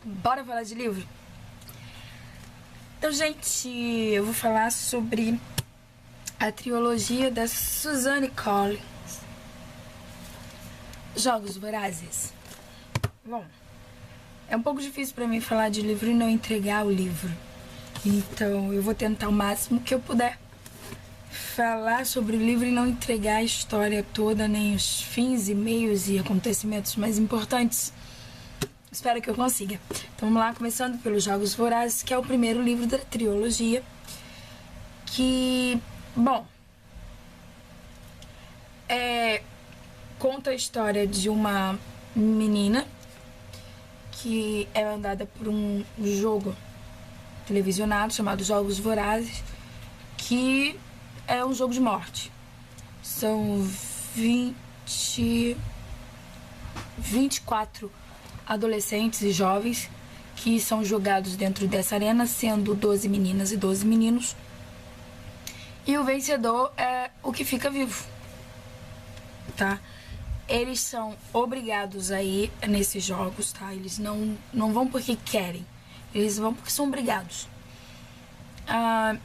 Bora falar de livro? Então, gente, eu vou falar sobre a trilogia da Suzanne Collins, Jogos Vorazes. Bom, é um pouco difícil pra mim falar de livro e não entregar o livro. Então, eu vou tentar o máximo que eu puder falar sobre o livro e não entregar a história toda, nem os fins e meios e acontecimentos mais importantes. Espero que eu consiga. Então vamos lá, começando pelos Jogos Vorazes, que é o primeiro livro da trilogia. Que, bom, conta a história de uma menina que é mandada por um jogo televisionado chamado Jogos Vorazes, que é um jogo de morte. São 24 adolescentes e jovens que são jogados dentro dessa arena, sendo 12 meninas e 12 meninos. E o vencedor é o que fica vivo, tá? Eles são obrigados a ir nesses jogos, tá? Eles não vão porque querem, eles vão porque são obrigados.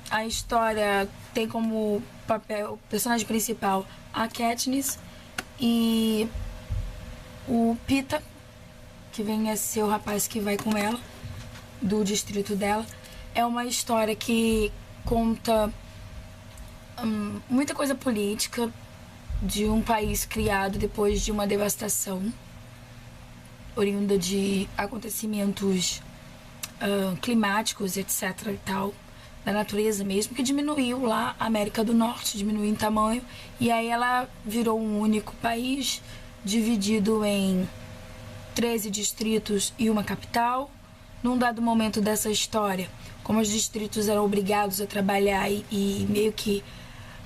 A história tem como papel, personagem principal, a Katniss e o Peeta, que vem a ser o rapaz que vai com ela, do distrito dela. É uma história que conta muita coisa política de um país criado depois de uma devastação oriunda de acontecimentos climáticos, etc. e tal, da natureza mesmo, que diminuiu lá a América do Norte, diminuiu em tamanho, e aí ela virou um único país dividido em 13 distritos e uma capital. Num dado momento dessa história, como os distritos eram obrigados a trabalhar e meio que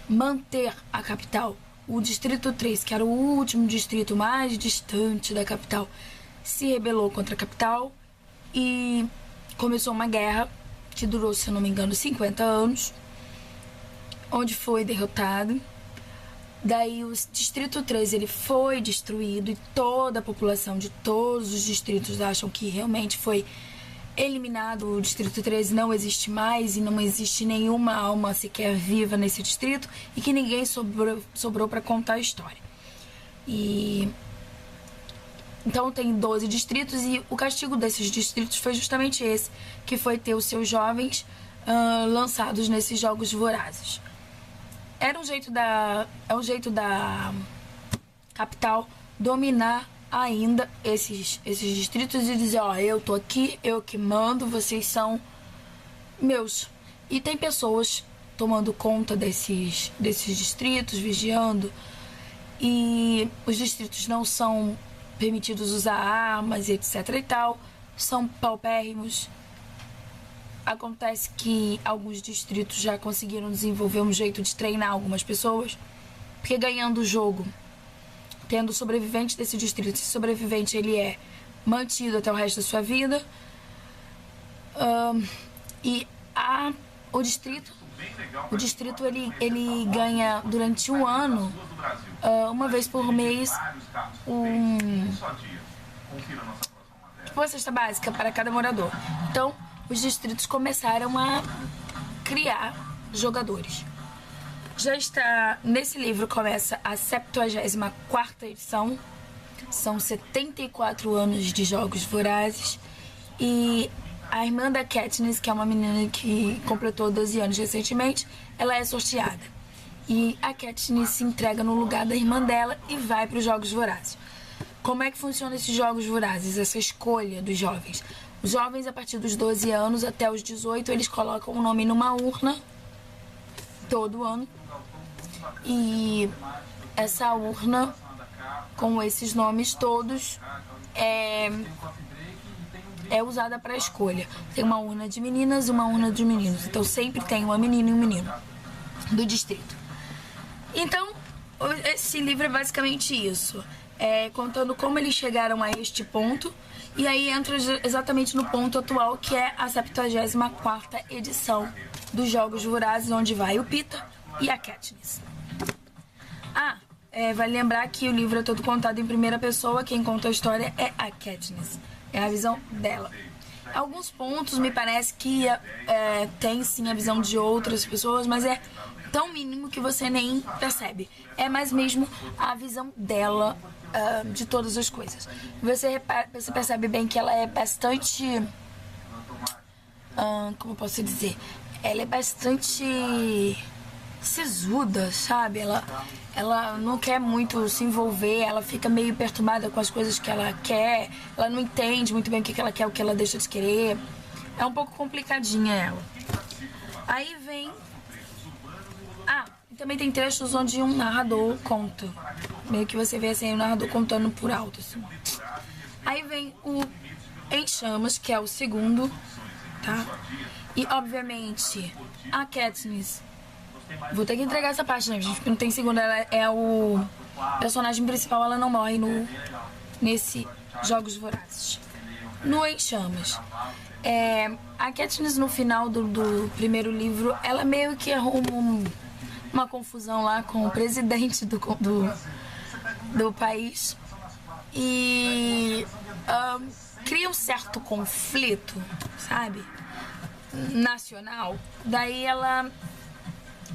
manter a capital, o distrito 3, que era o último distrito mais distante da capital, se rebelou contra a capital e começou uma guerra que durou, se eu não me engano, 50 anos, onde foi derrotado. Daí o distrito 3 ele foi destruído e toda a população de todos os distritos acham que realmente foi eliminado. O distrito 3 não existe mais e não existe nenhuma alma sequer viva nesse distrito e que ninguém sobrou para contar a história. E então tem 12 distritos e o castigo desses distritos foi justamente esse, que foi ter os seus jovens lançados nesses Jogos Vorazes. É um jeito da capital dominar ainda esses distritos e dizer, ó, eu tô aqui, eu que mando, vocês são meus. E tem pessoas tomando conta desses distritos, vigiando, e os distritos não são permitidos usar armas, etc e tal, são paupérrimos. Acontece que alguns distritos já conseguiram desenvolver um jeito de treinar algumas pessoas, porque ganhando o jogo, tendo sobrevivente desse distrito, esse sobrevivente ele é mantido até o resto da sua vida, e o distrito ele ganha durante um ano, uma vez por mês, uma cesta básica para cada morador. Então os distritos começaram a criar jogadores. Já está, nesse livro começa a 74ª edição, são 74 anos de Jogos Vorazes, e a irmã da Katniss, que é uma menina que completou 12 anos recentemente, ela é sorteada. E a Katniss se entrega no lugar da irmã dela e vai para os Jogos Vorazes. Como é que funciona esses Jogos Vorazes, essa escolha dos jovens? Os jovens, a partir dos 12 anos até os 18, eles colocam o nome numa urna todo ano. E essa urna, com esses nomes todos, é usada para escolha. Tem uma urna de meninas e uma urna de meninos. Então sempre tem uma menina e um menino do distrito. Então, esse livro é basicamente isso. Contando como eles chegaram a este ponto. E aí entra exatamente no ponto atual, que é a 74ª edição dos Jogos Vorazes, onde vai o Peeta e a Katniss. Vale lembrar que o livro é todo contado em primeira pessoa. Quem conta a história é a Katniss. É a visão dela. Alguns pontos me parece que tem sim a visão de outras pessoas, mas é tão mínimo que você nem percebe. É mais mesmo a visão dela de todas as coisas. Você percebe bem que ela é bastante... como eu posso dizer? Ela é bastante sisuda, sabe? Ela não quer muito se envolver, ela fica meio perturbada com as coisas que ela quer, ela não entende muito bem o que ela quer, o que ela deixa de querer. É um pouco complicadinha ela. Aí vem... e também tem trechos onde um narrador conta. Meio que você vê assim, o narrador contando por alto, assim. Aí vem o Em Chamas, que é o segundo, tá? E, obviamente, a Katniss... Vou ter que entregar essa parte, né, gente? Porque não tem segunda. Ela é o personagem principal, ela não morre nesse Jogos Vorazes. No Em Chamas. A Katniss, no final do primeiro livro, ela meio que arruma uma confusão lá com o presidente do país. E cria um certo conflito, sabe? Nacional. Daí ela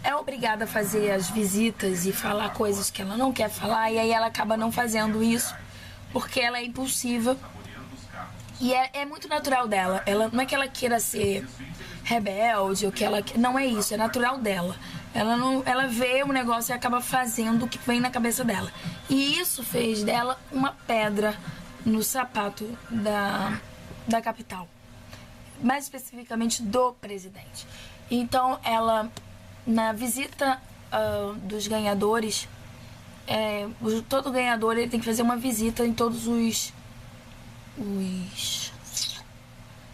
é obrigada a fazer as visitas e falar coisas que ela não quer falar, e aí ela acaba não fazendo isso porque ela é impulsiva e é muito natural dela. Ela não é que ela queira ser rebelde ou que ela não é isso, é natural dela. Ela vê o negócio e acaba fazendo o que vem na cabeça dela, e isso fez dela uma pedra no sapato da capital, mais especificamente do presidente. Então ela, na visita dos ganhadores, todo ganhador ele tem que fazer uma visita em todos os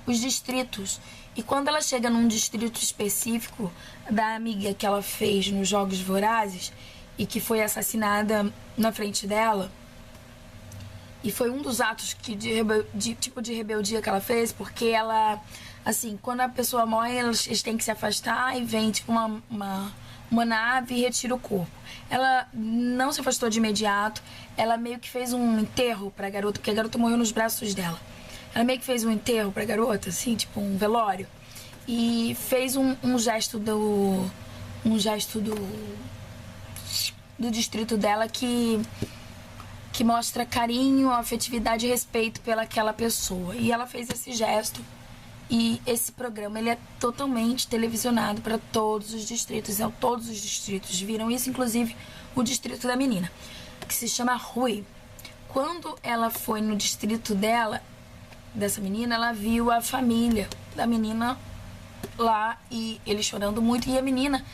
distritos. E quando ela chega num distrito específico da amiga que ela fez nos Jogos Vorazes e que foi assassinada na frente dela, e foi um dos atos de rebeldia que ela fez, porque ela... Assim, quando a pessoa morre, eles têm que se afastar e vem, tipo, uma nave e retira o corpo. Ela não se afastou de imediato, ela meio que fez um enterro pra garota, porque a garota morreu nos braços dela. Ela meio que fez um enterro pra garota, assim, tipo um velório. E fez um gesto do distrito dela que mostra carinho, afetividade e respeito pelaquela pessoa. E ela fez esse gesto. E esse programa ele é totalmente televisionado para todos os distritos. Todos os distritos viram isso, inclusive o distrito da menina, que se chama Rui. Quando ela foi no distrito dessa menina, ela viu a família da menina lá e ele chorando muito. E a menina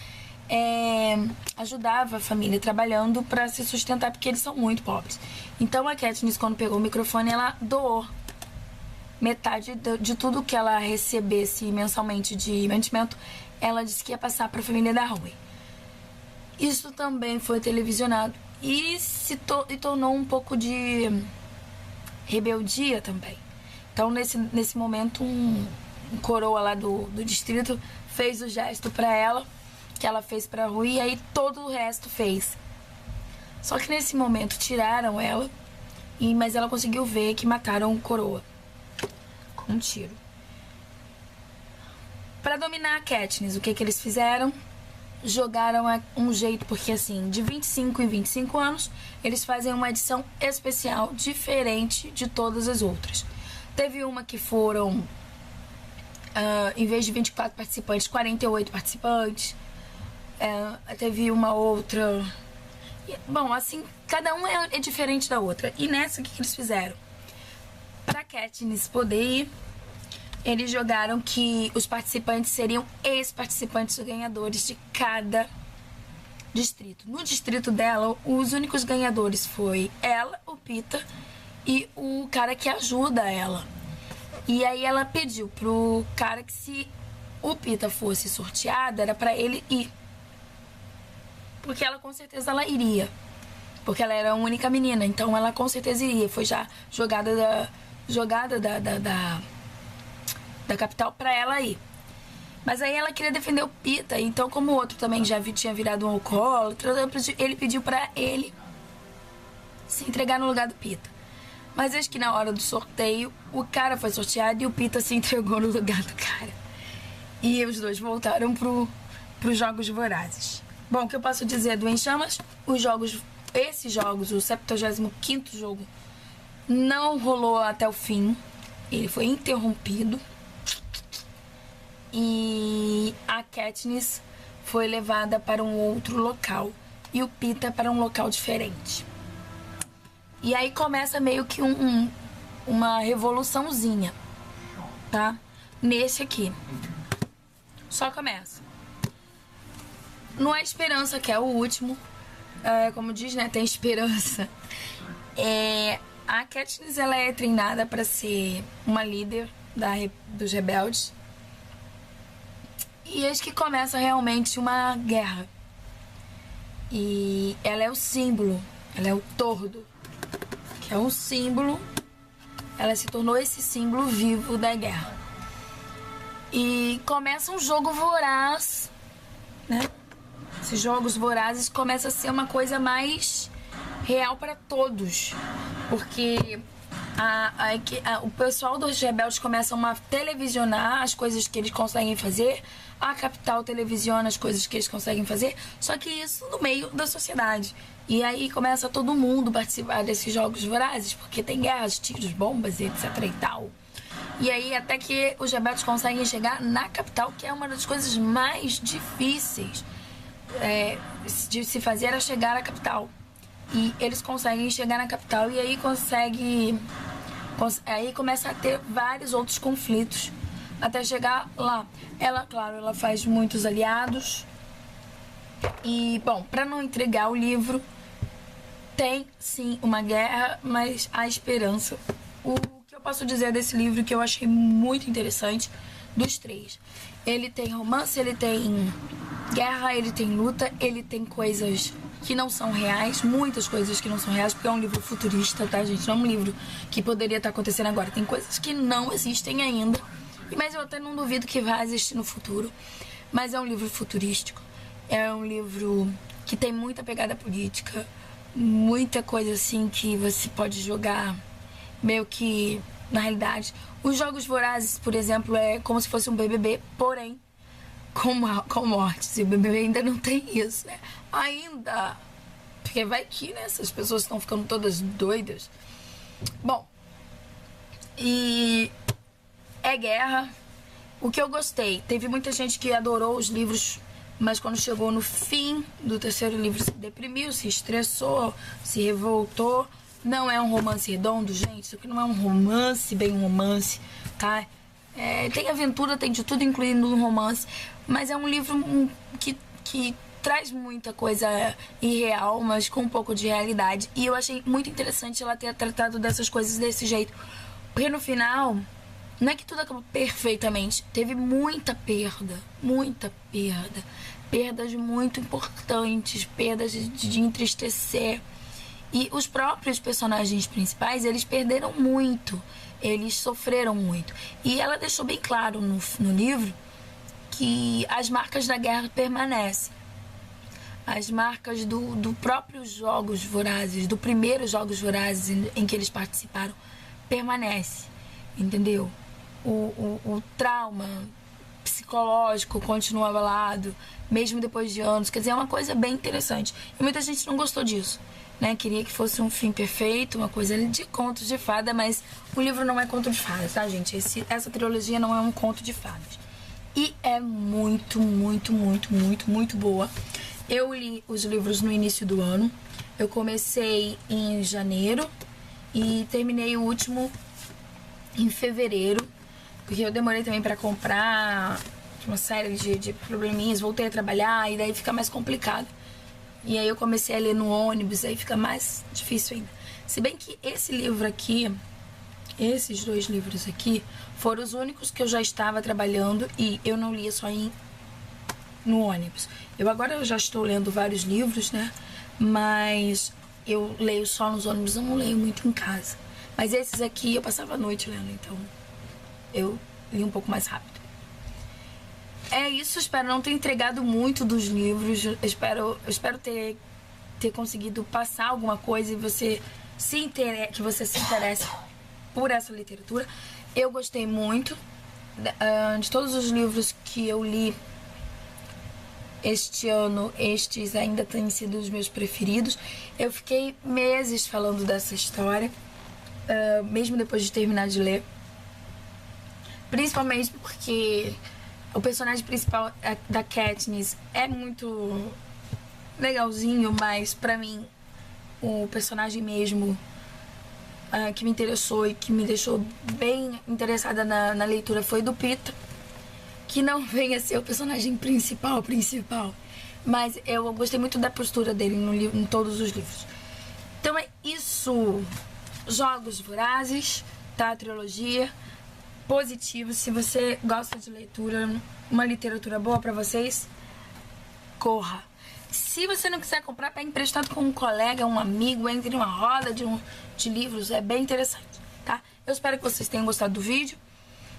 ajudava a família trabalhando para se sustentar, porque eles são muito pobres. Então a Katniss, quando pegou o microfone, ela doou metade de tudo que ela recebesse mensalmente de mantimento. Ela disse que ia passar para a família da Rui. Isso também foi televisionado e tornou um pouco de rebeldia também. Então nesse momento um coroa lá do distrito fez o gesto para ela, que ela fez para Rui, e aí todo o resto fez. Só que nesse momento tiraram ela, mas ela conseguiu ver que mataram o coroa com um tiro. Para dominar a Katniss, o que eles fizeram? Jogaram um jeito, porque assim, de 25 em 25 anos, eles fazem uma edição especial diferente de todas as outras. Teve uma que foram, em vez de 24 participantes, 48 participantes. Teve uma outra... Bom, assim, cada uma é diferente da outra. E nessa, o que eles fizeram? Pra Katniss poder ir, eles jogaram que os participantes seriam ex-participantes ganhadores de cada distrito. No distrito dela, os únicos ganhadores foi ela, o Peeta e o cara que ajuda ela. E aí ela pediu pro cara que, se o Peeta fosse sorteado, era pra ele ir. Porque ela com certeza ela iria. Porque ela era a única menina, então ela com certeza iria. Foi já jogada da capital pra ela ir. Mas aí ela queria defender o Peeta, então como o outro também já tinha virado um alcoólatra, ele pediu pra ele se entregar no lugar do Peeta. Mas acho que na hora do sorteio, o cara foi sorteado e o Pita se entregou no lugar do cara. E os dois voltaram pros Jogos Vorazes. Bom, o que eu posso dizer do Em Chamas? Esses jogos, o 75º jogo, não rolou até o fim. Ele foi interrompido. E a Katniss foi levada para um outro local. E o Pita para um local diferente. E aí começa meio que uma revoluçãozinha, tá? Nesse aqui. Só começa. Não há esperança, que é o último. Como diz, né? Tem esperança. A Katniss, ela é treinada para ser uma líder dos rebeldes. E eis que começa realmente uma guerra. E ela é o símbolo. Ela é o tordo. Que é um símbolo. Ela se tornou esse símbolo vivo da guerra. E começa um jogo voraz, né? Esses jogos vorazes começam a ser uma coisa mais real para todos. Porque o pessoal dos rebeldes começam a televisionar as coisas que eles conseguem fazer. A capital televisiona as coisas que eles conseguem fazer. Só que isso no meio da sociedade. E aí começa todo mundo a participar desses jogos vorazes. Porque tem guerras, tiros, bombas, etc e tal. E aí até que os rebeldes conseguem chegar na capital, que é uma das coisas mais difíceis de se fazer, é chegar à capital. E eles conseguem chegar na capital e aí aí começa a ter vários outros conflitos até chegar lá. Ela, claro, ela faz muitos aliados. E, bom, para não entregar o livro, tem sim uma guerra, mas há esperança. O que eu posso dizer desse livro que eu achei muito interessante, dos três: ele tem romance, ele tem guerra, ele tem luta, ele tem coisas que não são reais, muitas coisas que não são reais, porque é um livro futurista, tá, gente? Não é um livro que poderia estar acontecendo agora. Tem coisas que não existem ainda, mas eu até não duvido que vai existir no futuro. Mas é um livro futurístico, é um livro que tem muita pegada política, muita coisa assim que você pode jogar meio que na realidade. Os Jogos Vorazes, por exemplo, é como se fosse um BBB, porém com mortes. E o BBB ainda não tem isso, né? Ainda. Porque vai que, né? Essas pessoas estão ficando todas doidas. Bom. E é guerra. O que eu gostei, teve muita gente que adorou os livros, mas quando chegou no fim do terceiro livro se deprimiu, se estressou, se revoltou. Não é um romance redondo, gente. Isso aqui não é um romance, bem um romance, tá? Tem aventura, tem de tudo, incluindo um romance. Mas é um livro que traz muita coisa irreal, mas com um pouco de realidade. E eu achei muito interessante ela ter tratado dessas coisas desse jeito. Porque no final, não é que tudo acabou perfeitamente. Teve muita perda. Muita perda. Perdas muito importantes. Perdas de entristecer. E os próprios personagens principais, eles perderam muito. Eles sofreram muito. E ela deixou bem claro no livro que as marcas da guerra permanecem. As marcas do próprio Jogos Vorazes, do primeiro Jogos Vorazes em que eles participaram, permanece. Entendeu? O trauma psicológico continua abalado, mesmo depois de anos. Quer dizer, é uma coisa bem interessante. E muita gente não gostou disso, né? Queria que fosse um fim perfeito, uma coisa de contos de fada, mas o livro não é conto de fadas, tá, gente? Essa trilogia não é um conto de fadas. E é muito, muito, muito, muito, muito boa. Eu li os livros no início do ano. Eu comecei em janeiro e terminei o último em fevereiro, porque eu demorei também pra comprar, uma série de probleminhas. Voltei a trabalhar e daí fica mais complicado. E aí eu comecei a ler no ônibus, aí fica mais difícil ainda. Se bem que esse livro aqui, esses dois livros aqui, foram os únicos que eu já estava trabalhando e eu não lia só no ônibus. Agora eu já estou lendo vários livros, né? Mas eu leio só nos ônibus, eu não leio muito em casa. Mas esses aqui eu passava a noite lendo, então eu li um pouco mais rápido. É isso, espero não ter entregado muito dos livros. Espero ter conseguido passar alguma coisa e você que você se interesse por essa literatura. Eu gostei muito de todos os livros que eu li este ano. Estes ainda têm sido os meus preferidos. Eu fiquei meses falando dessa história, mesmo depois de terminar de ler. Principalmente porque o personagem principal da Katniss é muito legalzinho, mas pra mim o personagem mesmo que me interessou e que me deixou bem interessada na leitura foi do Peeta, que não vem a ser o personagem principal, mas eu gostei muito da postura dele em todos os livros. Então é isso. Jogos Vorazes, tá? A trilogia. Positivo. Se você gosta de leitura, uma literatura boa pra vocês, corra. Se você não quiser comprar, pegue emprestado com um colega, um amigo, entre numa roda de livros, é bem interessante, tá? Eu espero que vocês tenham gostado do vídeo.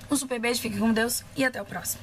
Um super beijo, fiquem com Deus e até o próximo.